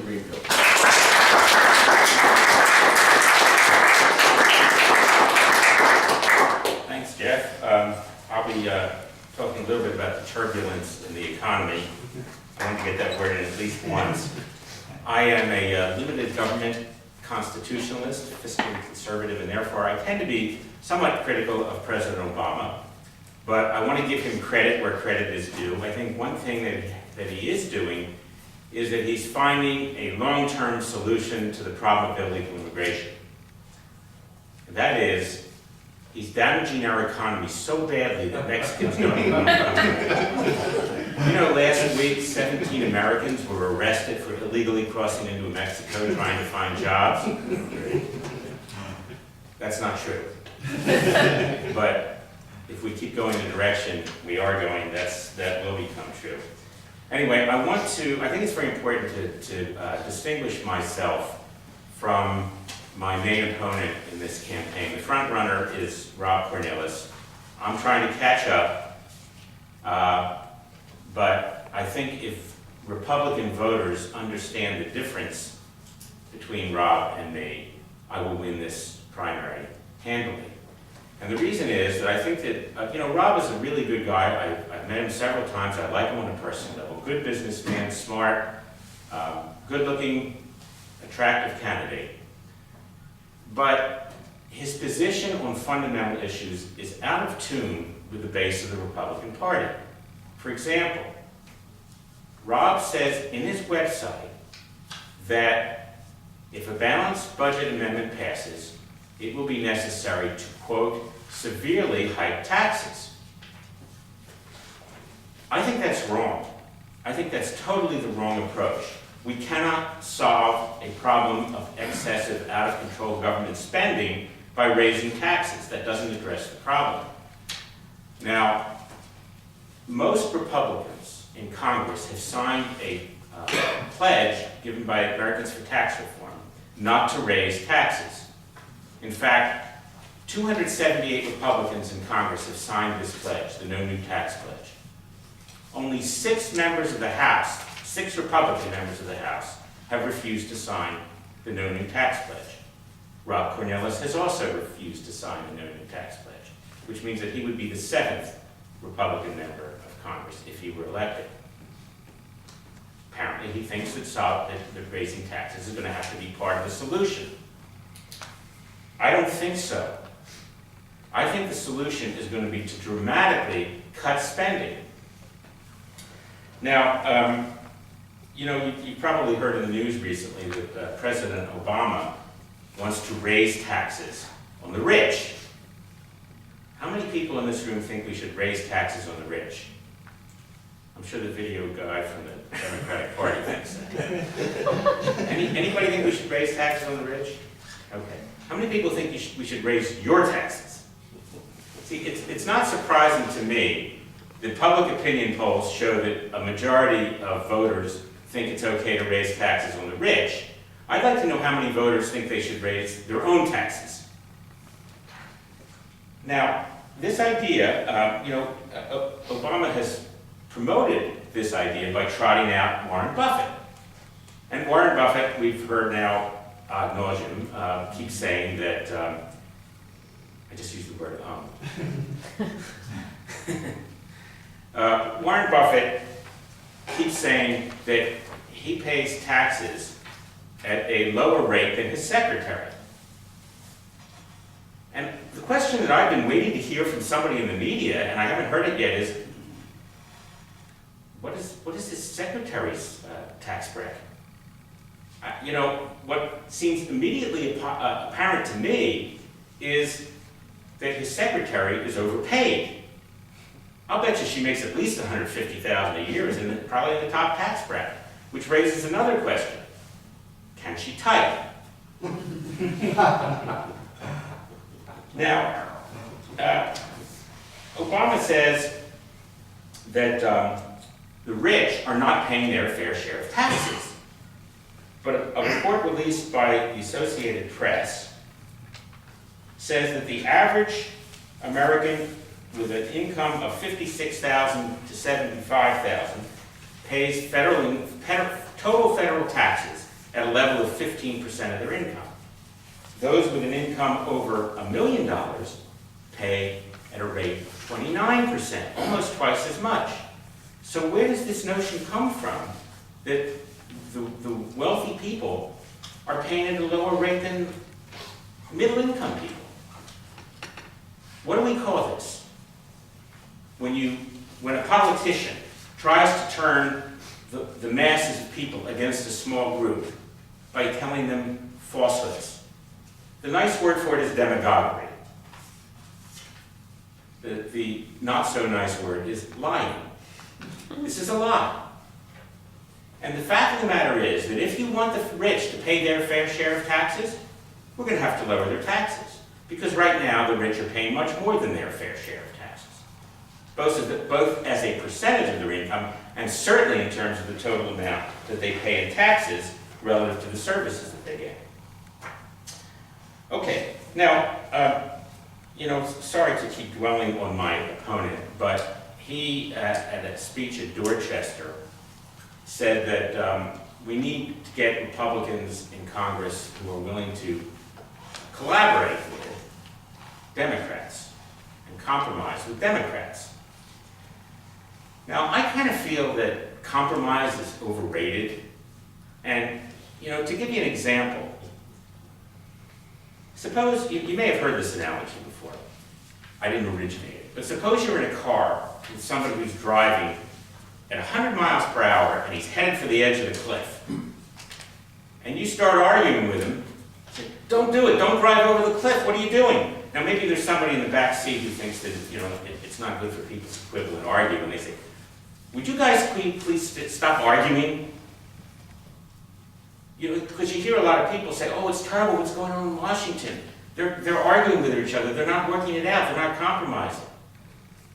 Greenfield. Thanks, Jeff. I'll be talking a little bit about the turbulence in the economy. I want to get that word in at least once. I am a limited government constitutionalist, fiscally conservative, and therefore I tend to be somewhat critical of President Obama. But I want to give him credit where credit is due. I think one thing that he is doing is that he's finding a long-term solution to the problem of illegal immigration. And that is, he's damaging our economy so badly that Mexicans don't even want to come here. You know, last week, 17 Americans were arrested for illegally crossing into Mexico trying to find jobs. That's not true. But if we keep going the direction we are going, that will become true. Anyway, I think it's very important to distinguish myself from my main opponent in this campaign. The front runner is Rob Cornelius. I'm trying to catch up, but I think if Republican voters understand the difference between Rob and me, I will win this primary handily. And the reason is that I think that, Rob is a really good guy. I've met him several times. I like him on a personal level. Good businessman, smart, good-looking, attractive candidate. But his position on fundamental issues is out of tune with the base of the Republican Party. For example, Rob says in his website that if a balanced budget amendment passes, it will be necessary to, quote, severely hike taxes. I think that's wrong. I think that's totally the wrong approach. We cannot solve a problem of excessive, out-of-control government spending by raising taxes. That doesn't address the problem. Now, most Republicans in Congress have signed a pledge given by Americans for Tax Reform not to raise taxes. In fact, 278 Republicans in Congress have signed this pledge, the No New Tax Pledge. Only 6 members of the House, 6 Republican members of the House, have refused to sign the No New Tax Pledge. Rob Cornelius has also refused to sign the No New Tax Pledge, which means that he would be the 7th Republican member of Congress if he were elected. Apparently, he thinks that raising taxes is going to have to be part of the solution. I don't think so. I think the solution is going to be to dramatically cut spending. Now, you probably heard in the news recently that President Obama wants to raise taxes on the rich. How many people in this room think we should raise taxes on the rich? I'm sure the video guy from the Democratic Party thinks that. Anybody think we should raise taxes on the rich? Okay. How many people think we should raise your taxes? See, it's not surprising to me that public opinion polls show that a majority of voters think it's okay to raise taxes on the rich. I'd like to know how many voters think they should raise their own taxes. Now, this idea, Obama has promoted this idea by trotting out Warren Buffett. And Warren Buffett, we've heard now ad nauseum, keeps saying that, I just used the word Warren Buffett keeps saying that he pays taxes at a lower rate than his secretary. And the question that I've been waiting to hear from somebody in the media, and I haven't heard it yet, is what is his secretary's tax bracket? What seems immediately apparent to me is that his secretary is overpaid. I'll bet you she makes at least $150,000 a year, is probably in the top tax bracket, which raises another question. Can she type? Now, Obama says that the rich are not paying their fair share of taxes. But a report released by the Associated Press says that the average American with an income of $56,000 to $75,000 pays total federal taxes at a level of 15% of their income. Those with an income over $1 million pay at a rate of 29%, almost twice as much. So where does this notion come from that the wealthy people are paying at a lower rate than middle-income people? What do we call this? When a politician tries to turn the masses of people against a small group by telling them falsehoods. The nice word for it is demagoguery. The not so nice word is lying. This is a lie. And the fact of the matter is that if you want the rich to pay their fair share of taxes, we're going to have to lower their taxes. Because right now the rich are paying much more than their fair share of taxes. Both as a percentage of their income and certainly in terms of the total amount that they pay in taxes relative to the services that they get. Okay, now, sorry to keep dwelling on my opponent, but he, at a speech at Dorchester, said that we need to get Republicans in Congress who are willing to collaborate with Democrats and compromise with Democrats. Now, I kind of feel that compromise is overrated. And, to give you an example, suppose, you may have heard this analogy before. I didn't originate it. But suppose you're in a car with somebody who's driving at 100 miles per hour and he's headed for the edge of the cliff. And you start arguing with him. Say, don't do it. Don't drive over the cliff. What are you doing? Now, maybe there's somebody in the back seat who thinks that, it's not good for people to quibble and argue. And they say, would you guys please stop arguing? Because you hear a lot of people say, oh, it's terrible what's going on in Washington. They're arguing with each other. They're not working it out. They're not compromising.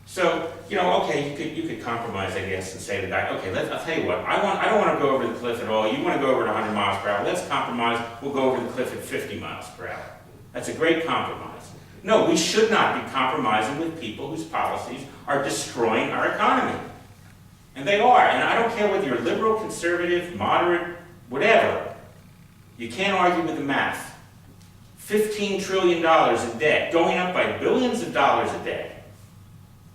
So, okay, you could compromise, I guess, and say to the guy, okay, I'll tell you what, I don't want to go over the cliff at all. You want to go over at 100 miles per hour. Let's compromise. We'll go over the cliff at 50 miles per hour. That's a great compromise. No, we should not be compromising with people whose policies are destroying our economy. And they are. And I don't care whether you're liberal, conservative, moderate, whatever. You can't argue with the math. $15 trillion in debt, going up by billions of dollars a day.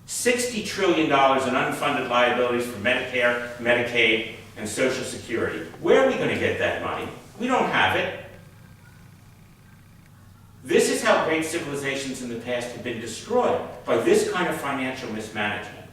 $60 trillion in unfunded liabilities for Medicare, Medicaid, and Social Security. Where are we going to get that money? We don't have it. This is how great civilizations in the past have been destroyed, by this kind of financial mismanagement.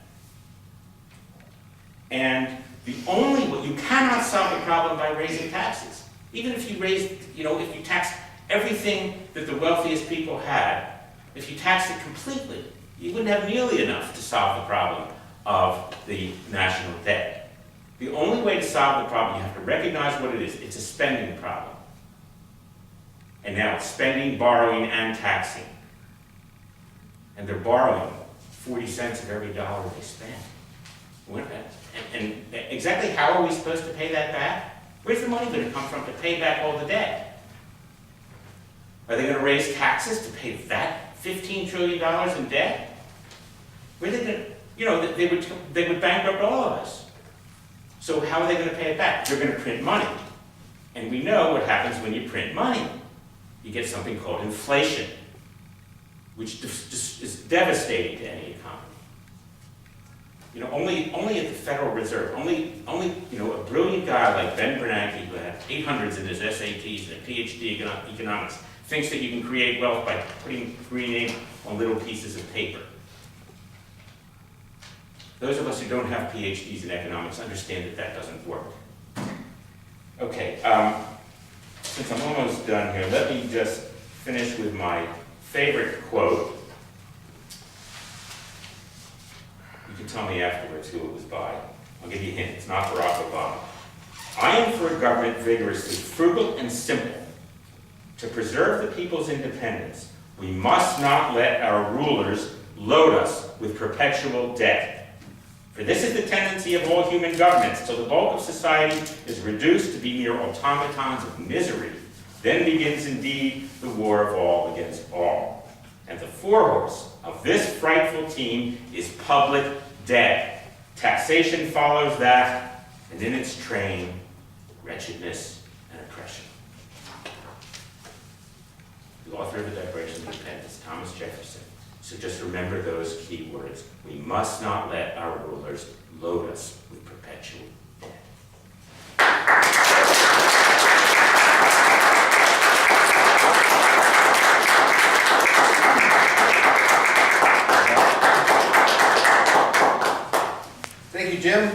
And you cannot solve the problem by raising taxes. Even if you if you tax everything that the wealthiest people had, if you tax it completely, you wouldn't have nearly enough to solve the problem of the national debt. The only way to solve the problem, you have to recognize what it is. It's a spending problem. And now it's spending, borrowing, and taxing. And they're borrowing 40 cents of every dollar they spend. And exactly how are we supposed to pay that back? Where's the money going to come from to pay back all the debt? Are they going to raise taxes to pay that $15 trillion in debt? Where are they going to, they would bankrupt all of us. So how are they going to pay it back? They're going to print money. And we know what happens when you print money. You get something called inflation, which is devastating to any economy. Only at the Federal Reserve, only a brilliant guy like Ben Bernanke, who had 800s in his SATs and a PhD in economics, thinks that you can create wealth by putting green ink on little pieces of paper. Those of us who don't have PhDs in economics understand that that doesn't work. Okay, since I'm almost done here, let me just finish with my favorite quote. You can tell me afterwards who it was by. I'll give you a hint. It's not Barack Obama. I am for a government vigorously frugal and simple. To preserve the people's independence, we must not let our rulers load us with perpetual debt. For this is the tendency of all human governments, till the bulk of society is reduced to be mere automatons of misery. Then begins indeed the war of all against all. And the forehorse of this frightful team is public debt. Taxation follows that, and in its train, wretchedness and oppression. author of the Declaration of Independence, Thomas Jefferson. So just remember those key words. We must not let our rulers load us with perpetual debt. Thank you, Jim.